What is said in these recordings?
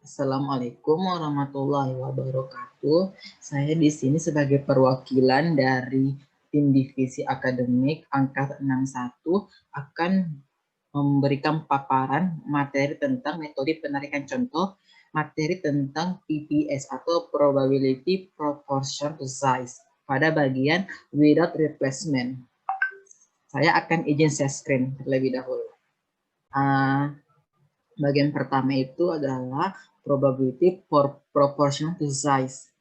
Assalamualaikum warahmatullahi wabarakatuh. Saya di sini sebagai perwakilan dari tim divisi akademik angkatan 61 akan memberikan paparan materi tentang metode penarikan contoh, materi tentang PPS atau Probability Proportion to Size pada bagian without replacement. Saya akan izin share screen terlebih dahulu. Bagian pertama itu adalah probability proportion to size.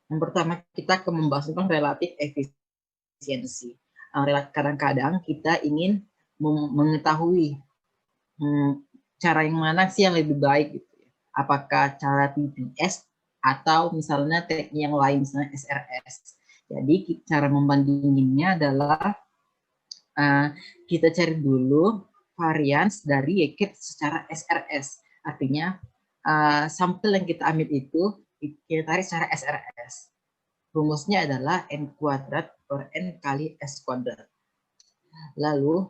Yang pertama kita akan membahas tentang relatif efisiensi. Kadang-kadang kita ingin mengetahui cara yang mana sih yang lebih baik gitu. Apakah cara PPS atau misalnya teknik yang lain, misalnya SRS. Jadi cara membandinginnya adalah kita cari dulu varians dari YKIT secara SRS. Artinya sampel yang kita ambil itu kita tarik secara SRS. Rumusnya adalah N kuadrat per N kali S kuadrat. Lalu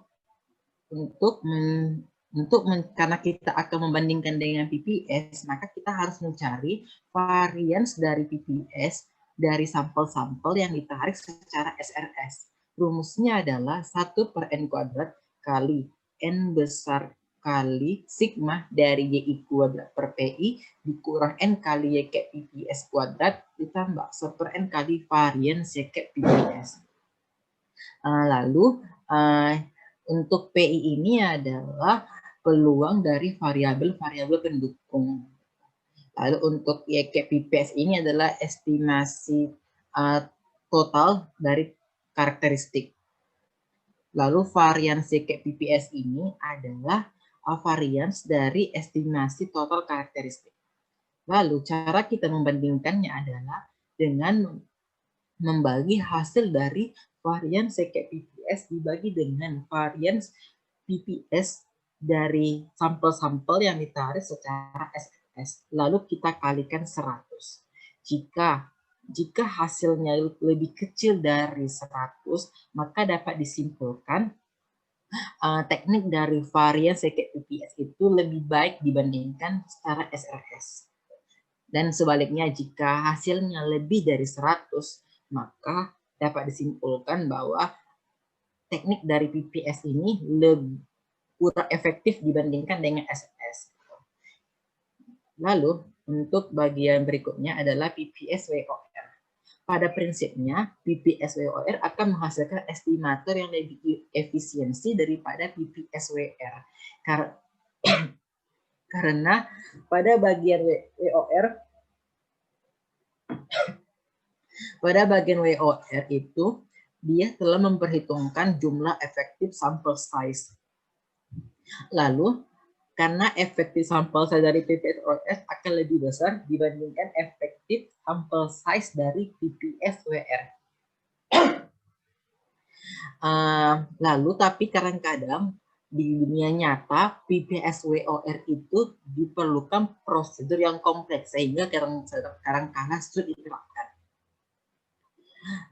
karena kita akan membandingkan dengan PPS, maka kita harus mencari varians dari PPS dari sampel-sampel yang ditarik secara SRS. Rumusnya adalah 1 per N kuadrat kali N besar kali sigma dari YI kuadrat per PI dikurang N kali Y ke PPS kuadrat ditambah 1 per N kali varians Y ke PPS. Lalu untuk PI ini adalah peluang dari variabel-variabel pendukung. Lalu untuk YKPPS ini adalah estimasi total dari karakteristik. Lalu varians YKPPS ini adalah varians dari estimasi total karakteristik. Lalu cara kita membandingkannya adalah dengan membagi hasil dari varians YKPPS dibagi dengan varians PPS dari sampel-sampel yang ditarik secara SRS. Lalu kita kalikan 100. Jika hasilnya lebih kecil dari 100, maka dapat disimpulkan teknik dari varians YKPPS itu lebih baik dibandingkan secara SRS. Dan sebaliknya, jika hasilnya lebih dari 100, maka dapat disimpulkan bahwa teknik dari PPS ini lebih kurang efektif dibandingkan dengan SRS. Lalu, untuk bagian berikutnya adalah PPS WOR. Pada prinsipnya, PPS WOR akan menghasilkan estimator yang lebih efisiensi daripada PPS WR. Karena pada bagian WOR itu dia telah memperhitungkan jumlah efektif sample size. Lalu karena efektif sampel size dari PPS akan lebih besar dibandingkan efektif sampel size dari PPS WR. Lalu tapi kadang-kadang di dunia nyata PPS WOR itu diperlukan prosedur yang kompleks sehingga kadang-kadang sulit diterapkan.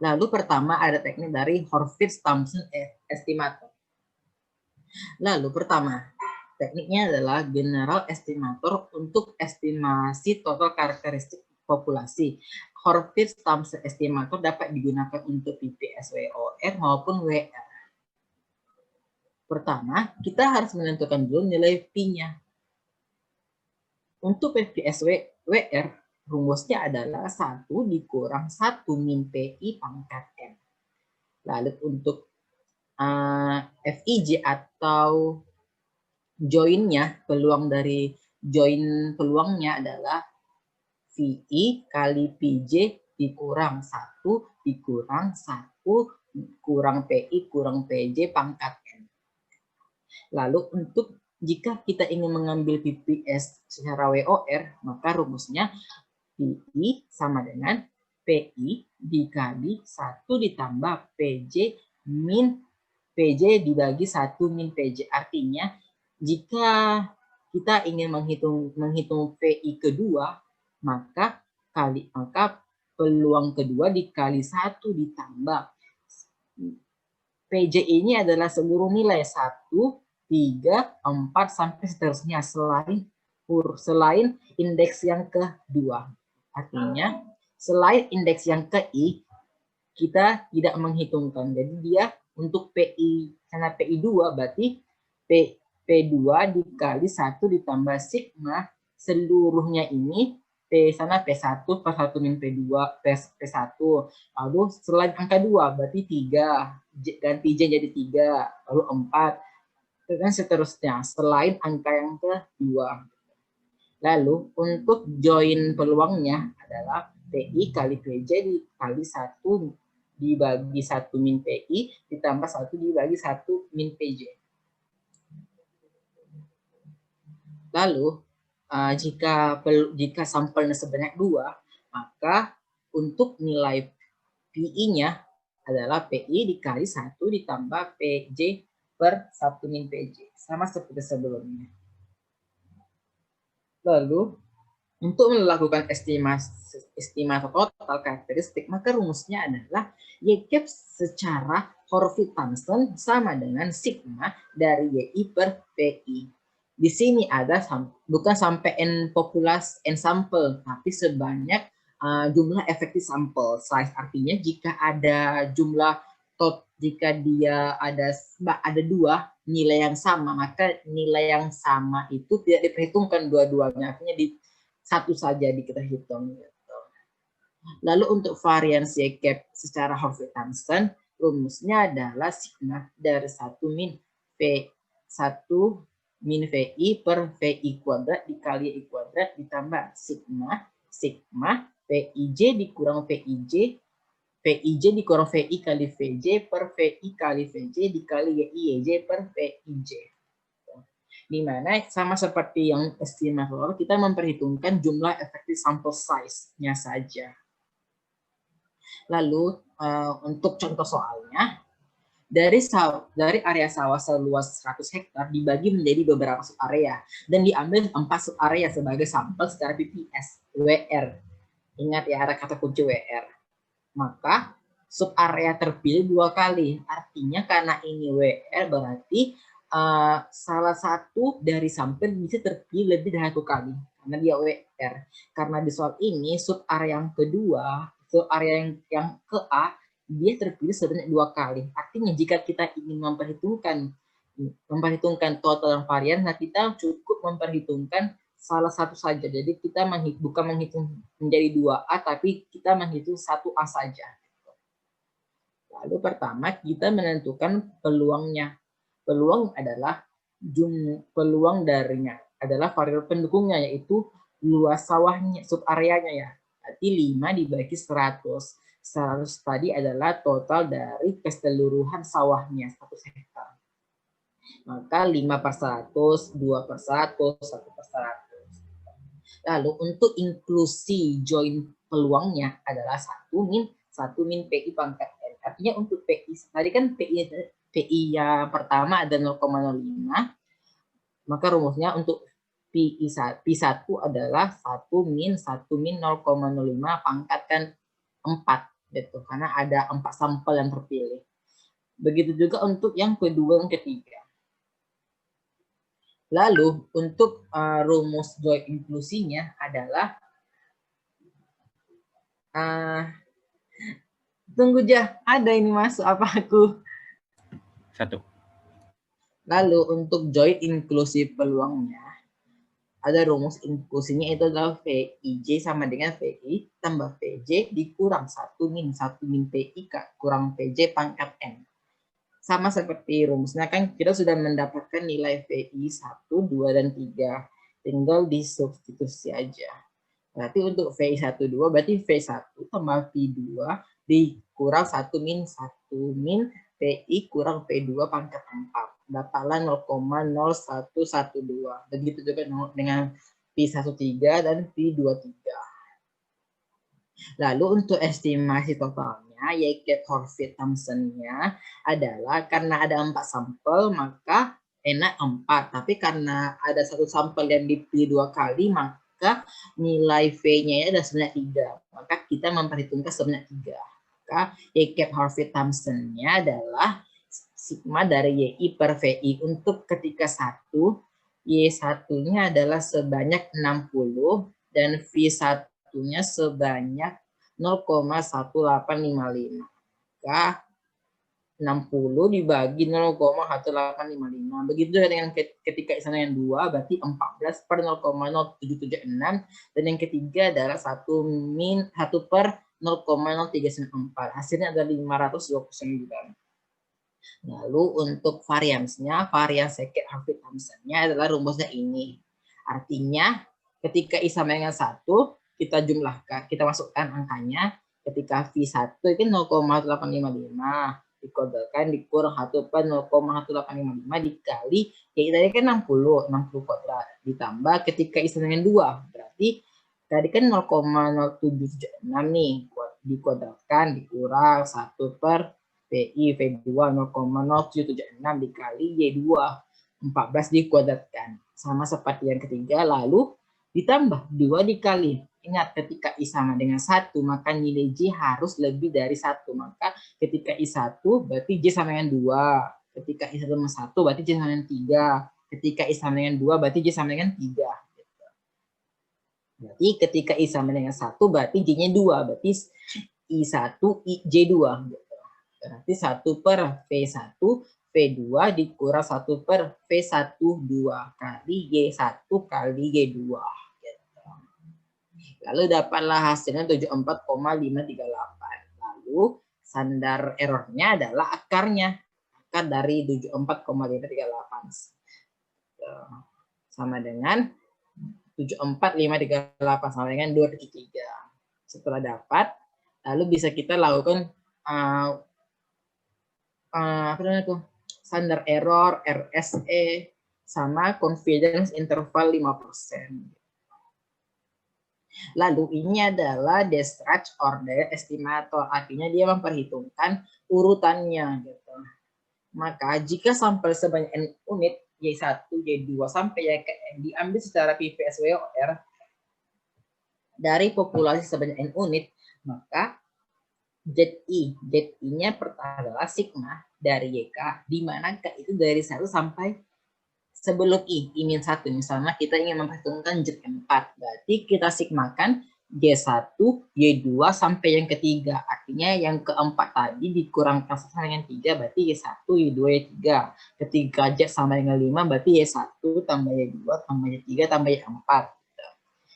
Lalu pertama ada teknik dari Horvitz-Thompson estimator. Lalu pertama tekniknya adalah general estimator untuk estimasi total karakteristik populasi. Horvitz-Thompson estimator dapat digunakan untuk PPS WOR maupun WR. Pertama, kita harus menentukan dulu nilai P-nya. Untuk PPS WR, rumusnya adalah 1 dikurang 1 min PI pangkat N. Lalu untuk FIJ atau join-nya, peluang dari join peluangnya adalah VI kali PJ dikurang 1 dikurang 1 kurang PI kurang PJ pangkat N. Lalu untuk jika kita ingin mengambil PPS secara WOR, maka rumusnya PI sama dengan PI dikali 1 ditambah PJ min PJ dibagi 1 min PJ. Artinya jika kita ingin menghitung PI kedua, maka peluang kedua dikali 1 ditambah PJ ini adalah seluruh nilai 1, 3, 4 sampai seterusnya selain selain indeks yang kedua. Artinya, selain indeks yang ke I, kita tidak menghitungkan. Jadi dia untuk PI, karena PI 2 berarti P2 dikali 1 ditambah sigma seluruhnya ini P sana P1 per 1 min P2 P1. Lalu selain angka 2 berarti 3, ganti J jadi 3, lalu 4, dan seterusnya selain angka yang kedua. Lalu untuk join peluangnya adalah PI kali PJ dikali 1 dibagi 1 min PI ditambah 1 dibagi 1 min PJ. Lalu jika sampelnya sebanyak 2, maka untuk nilai PI-nya adalah PI dikali 1 ditambah PJ per 1 min PJ. Sama seperti sebelumnya. Lalu, untuk melakukan estimasi total karakteristik, maka rumusnya adalah Y-cap secara Horvitz-Thomson sama dengan sigma dari YI per PI. Di sini ada bukan sampai N populasi N sampel, tapi sebanyak jumlah efektif sampel. Size artinya jika ada jumlah jika dia ada 2 nilai yang sama, maka nilai yang sama itu tidak diperhitungkan dua-duanya, artinya satu saja kita hitung. Lalu untuk variansi Y-cap secara Horvitz-Thomson, rumusnya adalah sigma dari 1 min VI per VI kuadrat dikali I kuadrat ditambah sigma VIJ dikurang VIJ dikurang VI kali VJ per VI kali VJ dikali YIJ per VIJ. Di mana sama seperti yang estimator, kita memperhitungkan jumlah efektif sample size-nya saja. Lalu untuk contoh soalnya, dari area sawah seluas 100 hektar dibagi menjadi beberapa sub area dan diambil 4 sub area sebagai sampel secara PPS WR. Ingat ya, ada kata kunci WR. Maka sub area terpilih 2 kali. Artinya karena ini WR berarti salah satu dari sampel bisa terpilih lebih dari 1 kali karena dia WR. Karena di soal ini sub area yang kedua, sub area yang ke A, dia terpilih sebanyak 2 kali. Artinya jika kita ingin memperhitungkan total varian, nah kita cukup memperhitungkan salah satu saja. Jadi kita bukan menghitung menjadi 2A, tapi kita menghitung 1A saja. Lalu pertama kita menentukan peluangnya. Peluang adalah peluang darinya adalah variabel pendukungnya, yaitu luas sawahnya, sub areanya ya. Berarti 5 dibagi 100. 100 tadi adalah total dari keseluruhan sawahnya 1 hektar. Maka 5 per 100, 2 per 100, 1 per 100. Lalu untuk inklusi join peluangnya adalah 1 min PI pangkat N. Artinya untuk PI, tadi kan PI yang pertama ada 0,05, maka rumusnya untuk P1 adalah 1 min 0,05 pangkatkan 4 gitu, karena ada 4 sampel yang terpilih. Begitu juga untuk yang kedua dan ketiga. Lalu untuk rumus join inklusinya adalah tunggu aja, ada ini masuk apa aku? 1. Lalu untuk join inklusi peluangnya, ada rumus inklusinya itu adalah VIJ sama dengan VI tambah VJ dikurang 1 min PI kurang PJ pangkat N. Sama seperti rumusnya kan kita sudah mendapatkan nilai VI 1, 2, dan 3. Tinggal disubstitusi aja. Berarti untuk VI 1, 2 berarti V1 tambah V2 dikurang 1 min PI kurang P2 pangkat 4. Dapatlah 0,0112. Begitu juga dengan P13 dan P23. Lalu untuk estimasi totalnya, Y-cap Horvitz-Thomson-nya adalah karena ada 4 sampel, maka enak 4. Tapi karena ada 1 sampel yang dipilih 2 kali, maka nilai V-nya ada sebanyak 3. Maka kita memperhitungkan sebanyak 3. Maka Y-cap Horvitz-Thomson-nya adalah sigma dari YI per VI untuk ketika 1 Y1-nya adalah sebanyak 60 dan V1-nya sebanyak 0,1855. Maka 60 dibagi 0,1855. Begitu dengan ketika Isanya yang 2, berarti 14 per 0,0776. Dan yang ketiga adalah 1 per 0,0394. Hasilnya adalah 529. Lalu untuk variansnya, varians Sackett-Hartley-Thompson-nya adalah rumusnya ini. Artinya ketika I sama dengan 1, kita jumlahkan, kita masukkan angkanya. Ketika V1 itu 0,1855 dikuadratkan dikurang 1 per 0,1855 dikali, ya tadi kan 60 kuadrat. Ditambah ketika I sama dengan 2, berarti tadi kan 0,0776 nih, dikuadratkan dikurang 1 per PI V2 0,0776 dikali Y2 14 dikuadratkan. Sama seperti yang ketiga, lalu ditambah 2 dikali. Ingat, ketika I sama dengan 1, maka nilai J harus lebih dari 1. Maka ketika I1 berarti J sama dengan 2. Ketika I sama dengan 1 berarti J sama dengan 3. Ketika I sama dengan 2 berarti J sama dengan 3. Berarti ketika I sama dengan 1 berarti J-nya 2. Berarti I1 J2. Berarti 1 per V1, V2 dikurang 1 per V1, 2 kali Y1 kali Y2. Gitu. Lalu dapatlah hasilnya 74,538. Lalu standar errornya adalah akarnya. Akar dari 74,538. Sama dengan 74,538 sama dengan 273. Setelah dapat, lalu bisa kita lakukan apa namanya tuh, standar error, RSE, sama confidence interval 5%. Lalu ini adalah discharge order estimator, artinya dia memperhitungkan urutannya gitu. Maka jika sampel sebanyak N unit Y1, Y2 sampai YKN diambil secara PVSWOR dari populasi sebanyak N unit, maka ZI-nya pertama adalah sigma dari YK, di mana K itu dari 1 sampai sebelum I-1. Misalnya kita ingin memperhitungkan Z4, berarti kita sigmakan Y1, Y2 sampai yang ketiga. Artinya yang keempat tadi dikurangkan sama dengan 3, berarti Y1, Y2, Y3. Ketika Z sama dengan 5, berarti Y1 tambah Y2 tambah Y3 tambah Y4.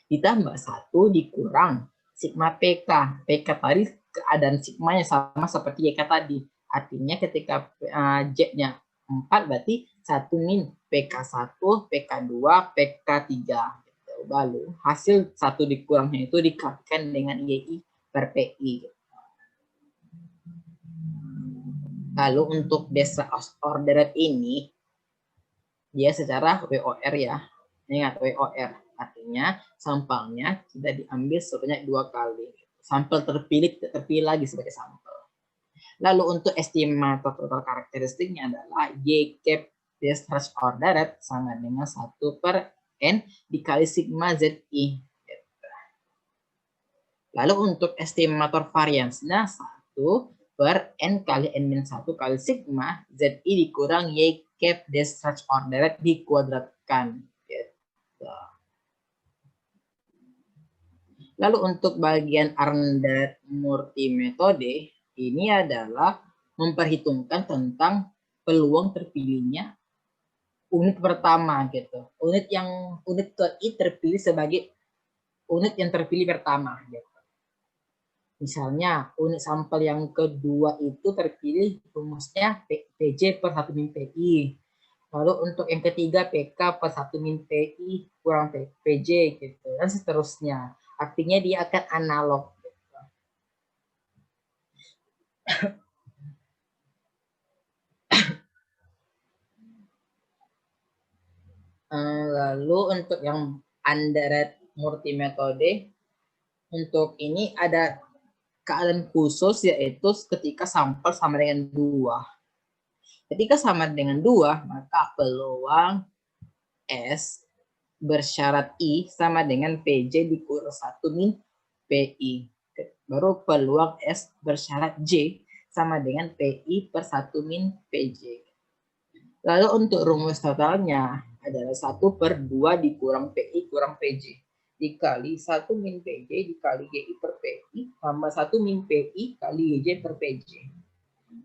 Ditambah 1 dikurang sigma PK. PK tadi keadaan sigmanya sama seperti YK tadi. Artinya ketika Z-nya 4 berarti 1 min PK1, PK2, PK3. Lalu hasil 1 dikurangnya itu dikalikan dengan YI per PI. Lalu untuk discharge ordered ini, dia secara WOR ya. Ingat WOR. Artinya sampelnya tidak diambil sebanyak 2 kali. Sampel terpilih lagi sebagai sampel. Lalu untuk estimator total karakteristiknya adalah Y cap discharge ordered sama dengan 1 per N dikali sigma ZI. Lalu untuk estimator variansnya 1 per N kali N-1 kali sigma ZI dikurang Y cap discharge ordered dikuadratkan. Lalu untuk bagian Arndt-Murty metode, ini adalah memperhitungkan tentang peluang terpilihnya unit pertama gitu. Unit I terpilih sebagai unit yang terpilih pertama gitu. Misalnya unit sampel yang kedua itu terpilih rumusnya PJ per 1 min PI. Lalu untuk yang ketiga PK per 1 min PI kurang PJ gitu dan seterusnya. Artinya dia akan analog. Lalu untuk yang Arndt-Murty metode, untuk ini ada keadaan khusus yaitu ketika sampel sama dengan 2. Ketika sama dengan 2, maka peluang S bersyarat I sama dengan PJ dikurang 1 min PI. Baru peluang S bersyarat J sama dengan PI per 1 min PJ. Lalu untuk rumus totalnya, adalah 1/2 dikurang PI kurang PJ. Dikali 1 min PJ dikali GI per PI tambah 1 min PI kali GJ per PJ.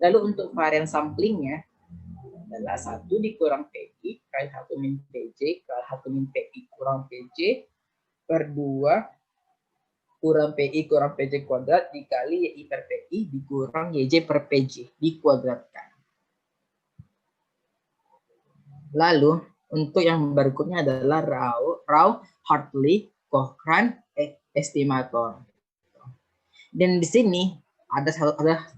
Lalu untuk varian samplingnya adalah 1 dikurang PI kali 1 min PJ kali 1 min PI kurang PJ per 2 kurang PI kurang PJ kuadrat dikali YI per PI dikurang YJ per PJ dikuadratkan. Lalu untuk yang berikutnya adalah Rao-Hartley-Cochrane estimator. Dan di sini ada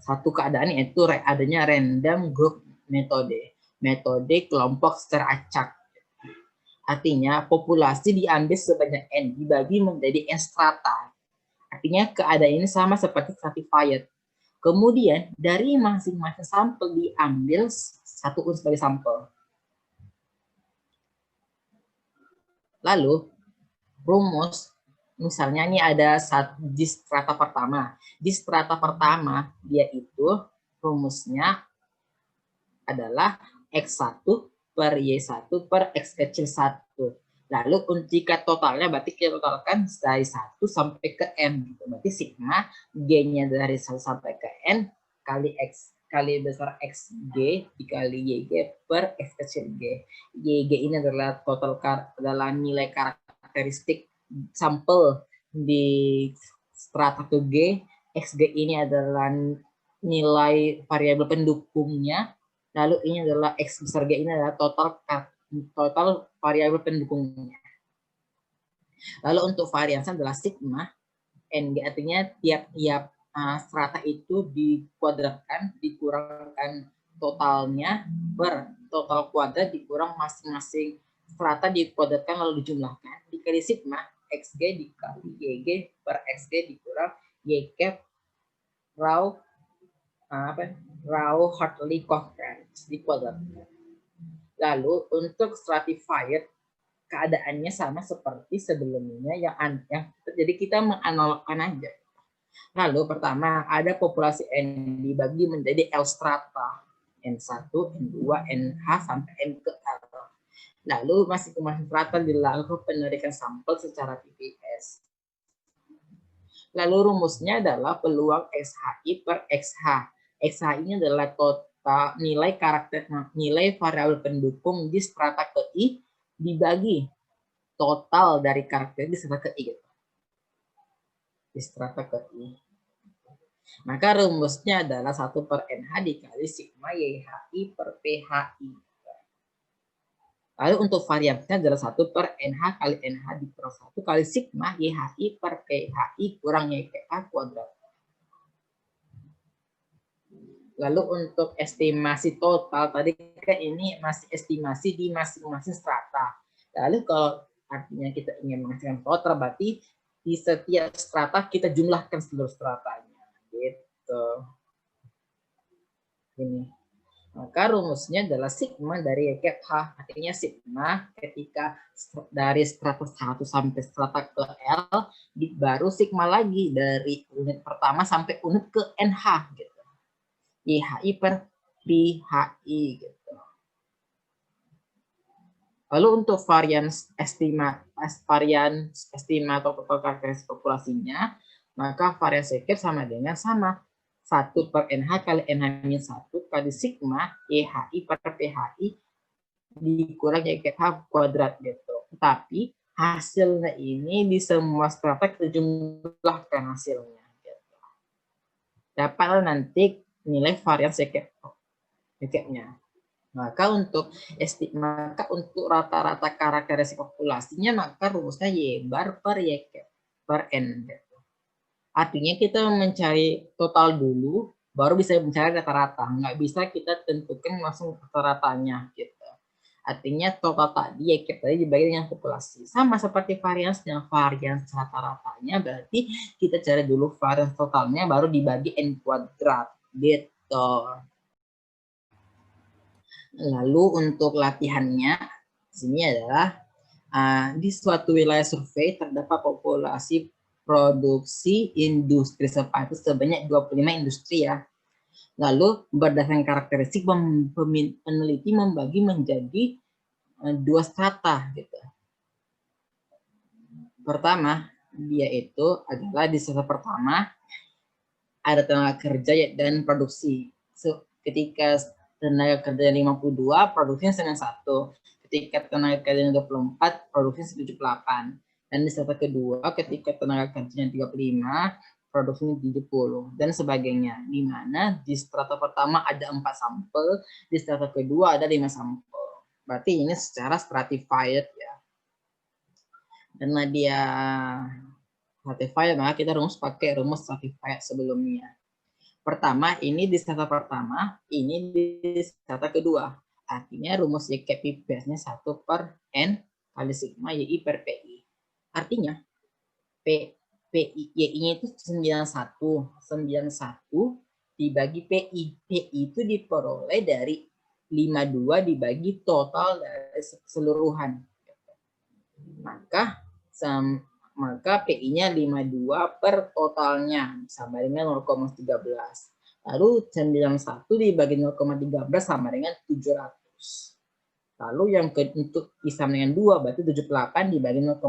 satu keadaan yaitu adanya random group metode kelompok secara acak. Artinya populasi diambil sebanyak N dibagi menjadi N strata. Artinya keadaan ini sama seperti stratified. Kemudian dari masing-masing sampel diambil satu unsur sebagai sampel. Lalu rumus, misalnya ini ada di strata pertama. Di strata pertama dia itu rumusnya adalah X1 per Y1 per X kecil 1. Lalu jika totalnya berarti kita totalkan dari 1 sampai ke N. Berarti sigma G-nya dari 1 sampai ke N kali X kali besar XG dikali YG per X kecil G. YG ini adalah adalah nilai karakteristik sampel di strata ke G. XG ini adalah nilai variabel pendukungnya. Lalu ini adalah X besar G ini adalah total variabel pendukungnya. Lalu untuk variansi adalah sigma NG, artinya tiap-tiap strata itu dikuadratkan, dikurangkan totalnya per total kuadrat dikurang masing-masing strata dikuadratkan lalu dijumlahkan dikali sigma XG dikali YG per XG dikurang Y cap Rao-Hartley-Cochrane dikuadratkan. Lalu untuk stratified keadaannya sama seperti sebelumnya yang jadi kita menganalogkan aja. Lalu pertama ada populasi N dibagi menjadi L strata N1, N2, NH sampai N ke L. Lalu masing-masing strata dilakukan penarikan sampel secara PPS. Lalu rumusnya adalah peluang XHI per XH. XH ini adalah total nilai variabel pendukung di strata ke I dibagi total dari karakter di strata ke I. Di strata ke I. Maka rumusnya adalah 1 per NH dikali sigma YHI per PHI. Lalu untuk variabelnya adalah 1 per NH kali NH dikurang 1 kali sigma YHI per PHI kurang YPH kuadrat. Lalu untuk estimasi total, tadi kan ini masih estimasi di masing-masing strata. Lalu kalau artinya kita ingin menghasilkan total, berarti di setiap strata kita jumlahkan seluruh stratanya. Gitu. Ini. Maka rumusnya adalah sigma dari YK H. Artinya sigma ketika dari strata 1 sampai strata ke L, baru sigma lagi dari unit pertama sampai unit ke NH. Gitu. YHI per PHI. Gitu. Lalu untuk varian estima atau karakteristik populasinya, maka varian sekep sama dengan 1 per NH kali NH-1 kali sigma YHI per PHI dikurang YKH kuadrat gitu. Tapi hasilnya ini di semua strata kita jumlahkan hasilnya. Gitu. Dapat nanti nilai varian sekepnya. Maka untuk rata-rata karakteristik populasinya maka rumusnya Y bar per Y per N. Artinya kita mencari total dulu, baru bisa mencari rata-rata. Nggak bisa kita tentukan langsung rata-ratanya. Gitu. Artinya total tadi Y tadi dibagi dengan populasi. Sama seperti variansnya, varians rata-ratanya berarti kita cari dulu varians totalnya, baru dibagi N kuadrat. Gitu. Lalu untuk latihannya, sini adalah di suatu wilayah survei terdapat populasi produksi industri sepatu sebanyak 25 industri ya. Lalu berdasarkan karakteristik peneliti membagi menjadi dua strata gitu. Pertama, dia itu adalah di strata pertama ada tenaga kerja dan produksi. So, ketika tenaga kerja 52, produksinya 91. Ketika tenaga kerja 24, produksinya 78. Dan di strata kedua, ketika tenaga kerjanya 35, produksinya 70 dan sebagainya. Di mana di strata pertama ada 4 sampel, di strata kedua ada 5 sampel. Berarti ini secara stratified ya. Karena dia stratified, maka kita rumus pakai rumus stratified sebelumnya. Pertama, ini di strata pertama, ini di strata kedua. Artinya rumus YKPPS-nya 1 per N kali sigma YI per PI. Artinya, YI-nya itu 91. 91 dibagi PI. PI itu diperoleh dari 52 dibagi total dari keseluruhan. Maka PI-nya 52 per totalnya sama dengan 0,13. Lalu 91 dibagi 0,13 sama dengan 700. Lalu yang untuk I sama dengan 2 berarti 78 dibagi 0,6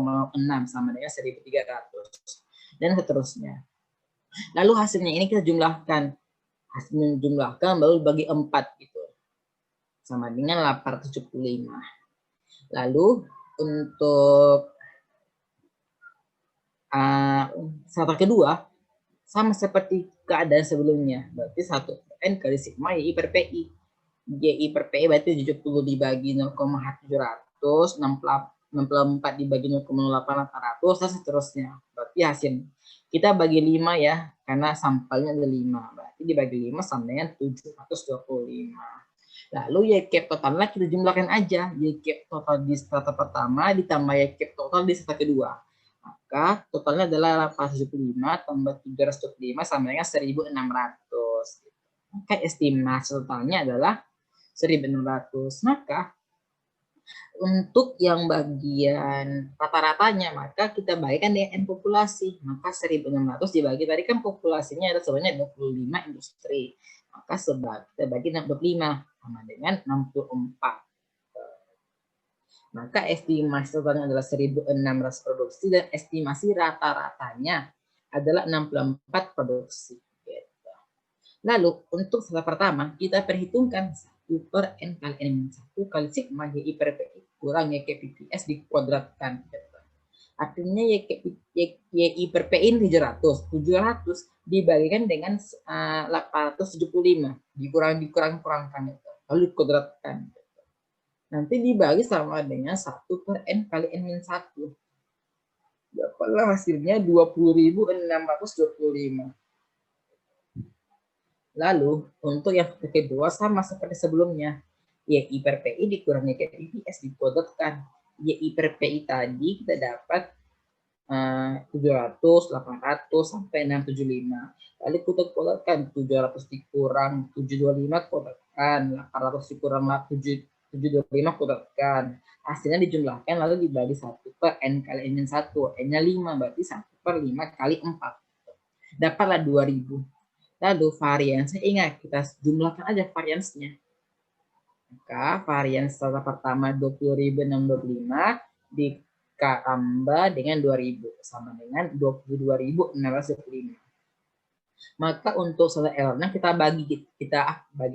sama dengan 1300. Dan seterusnya. Lalu hasilnya ini kita jumlahkan. Hasilnya jumlahkan baru bagi 4 gitu. Sama dengan 875. Lalu untuk strata kedua sama seperti keadaan sebelumnya, berarti 1 N kali sigma YI per PI. YI per PI berarti 70 dibagi 0,700, 64 dibagi 0,800, dan seterusnya. Berarti hasil kita bagi 5 ya, karena sampelnya ada 5. Berarti dibagi 5 sama dengan 725. Lalu Y cap totalnya kita jumlahkan aja. Y cap total di strata pertama ditambah Y cap total di strata kedua. Maka totalnya adalah 875 tambah 725 sama dengan 1600. Maka estimasi totalnya adalah 1600. Maka untuk yang bagian rata-ratanya, maka kita bagikan dengan N populasi. Maka 1600 dibagi, tadi kan populasinya ada sebanyak 25 industri. Maka kita bagi 25 sama dengan 64. Maka estimasi totalnya adalah 1600 produksi dan estimasi rata-ratanya adalah 64 produksi. Lalu untuk strata pertama kita perhitungkan 1 per N kali N-1 kali sigma YI per PI kurang YKPPS dikuadratkan. Artinya YI per PI 700. 700 dibagikan dengan 875 dikurangkan lalu dikuadratkan. Nanti dibagi sama dengan 1 per N kali N-1. Dapatlah hasilnya 20.625. Lalu, untuk yang kedua sama seperti sebelumnya. YI per PI dikurangi YKPPS dikuadratkan. YI per PI tadi kita dapat 700, 800, sampai 675. Lalu kita kuadratkan 700 dikurang 725 kuadratkan, 800 dikurang 725 kuadratkan. Hasilnya dijumlahkan lalu dibagi 1 per N kali N-1. N-nya 5, berarti 1 per 5 kali 4. Dapatlah 2000. Lalu variansnya ingat, kita jumlahkan aja variansnya. Maka varians strata pertama 20.625 ditambah dengan 2000 sama dengan 22.625. Maka untuk strata errornya kita bagi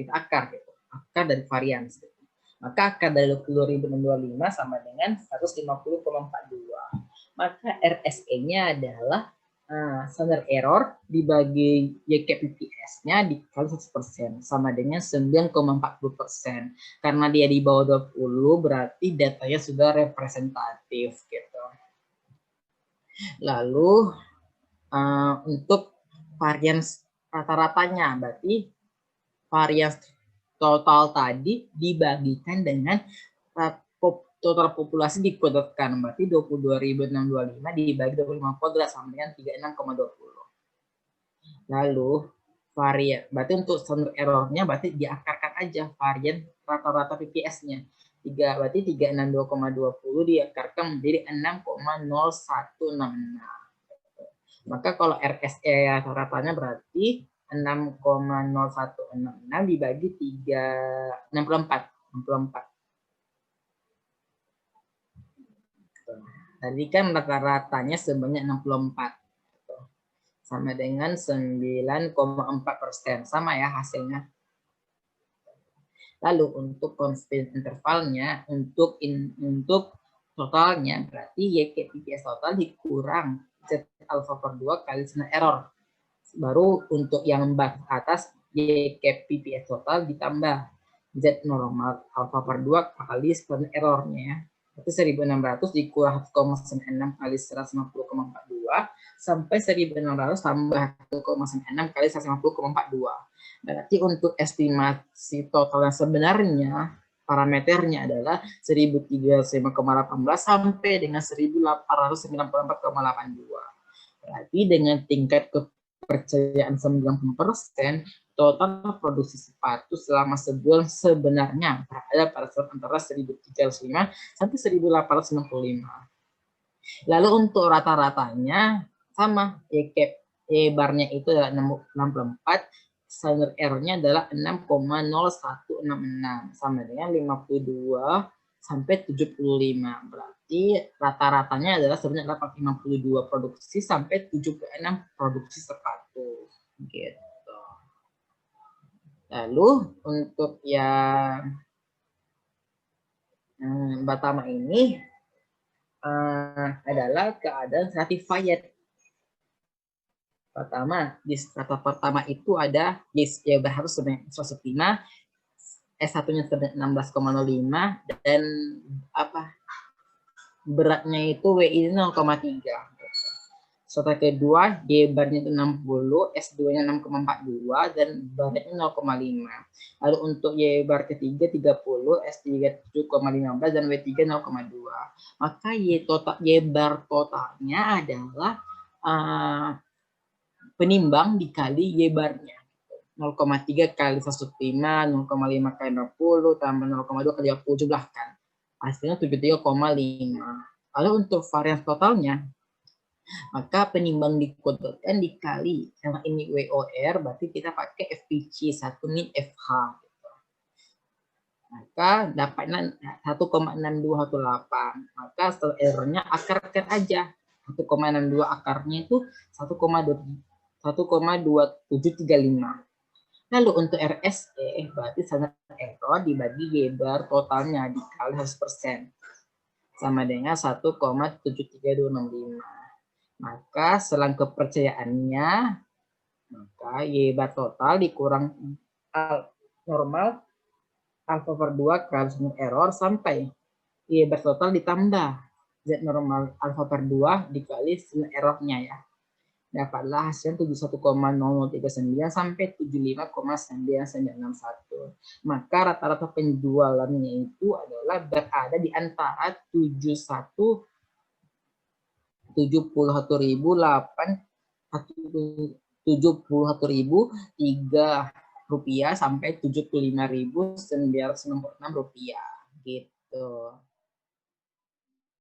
akar gitu. Akar dari varians. Maka akar dari 20.625 sama dengan 150,42. Maka RSE-nya adalah standard error dibagi YKPPS-nya dikali 100% sama dengan 9,40%. Karena dia di bawah 20 berarti datanya sudah representatif gitu. Lalu untuk varians rata-ratanya berarti varians total tadi dibagikan dengan total populasi dikuadratkan, berarti 22.625 dibagi 25 kuadrat sama dengan 36,20. Lalu berarti untuk standard errornya berarti diakarkan aja varian rata-rata PPS-nya. Berarti 362,20 diakarkan menjadi 6,0166. Maka kalau RSE rata-ratanya berarti 6,0166 dibagi 64. Tadi kan rata-ratanya sebanyak 64. Sama dengan 9,4%. Sama ya hasilnya. Lalu untuk confidence intervalnya, untuk totalnya, berarti YKPPS total dikurang Z alpha per 2 kali standar error. Baru untuk yang atas YKPPS total ditambah Z normal alpha per 2 kali standar errornya ya. Itu 1600 dikurang 1,96 kali 150,42 sampai 1600 tambah 1,96 kali 150,42. Berarti untuk estimasi total yang sebenarnya parameternya adalah 1035,18 sampai dengan 1894,82. Berarti dengan tingkat kepercayaan 90%, total produksi sepatu selama sebulan sebenarnya berada pada antara 1305 sampai 1865. Lalu untuk rata-ratanya sama, Y-bar-nya itu adalah 64, standar error-nya adalah 6,0166 sama dengan 52 sampai 75. Berarti rata-ratanya adalah sebenarnya 52 produksi sampai 76 produksi sepatu. Gitu. Lalu untuk yang pertama ini adalah keadaan stratified. Pertama, di strata pertama itu ada ya harus sebanyak 105, S1-nya sebanyak 16,05 dan beratnya itu WI 0,3. Strata kedua, Y-bar-nya itu 60, S2-nya 6,42 dan beratnya 0,5. Lalu untuk Y-bar ketiga 30, S3 7,15 dan W3 0,2. Maka Y-bar totalnya adalah penimbang dikali Y-bar-nya. 0,3 kali 105, 0,5 kali 60, tambah 0,2 kali 20, jumlahkan. Hasilnya 73,5. Lalu untuk varians totalnya, maka penimbang dikodotkan dikali, yang ini WOR, berarti kita pakai FPC, 1 min FH. Maka dapatnya 1,6218. Maka setelah errornya akarkan aja. 1,62 akarnya itu 1,2735. Lalu untuk RSE, berarti standar error dibagi Y-bar totalnya dikali 100%. Sama dengan 1,73265. Maka selang kepercayaannya, maka Y-bar total dikurang normal alpha per 2 kali standar error sampai Y-bar total ditambah Z normal alpha per 2 dikali standar errornya ya. Dapatlah hasilnya 71,0039 sampai 75,9961. Maka rata-rata penjualannya itu adalah berada di antara 71.003 rupiah sampai 75.966 rupiah gitu.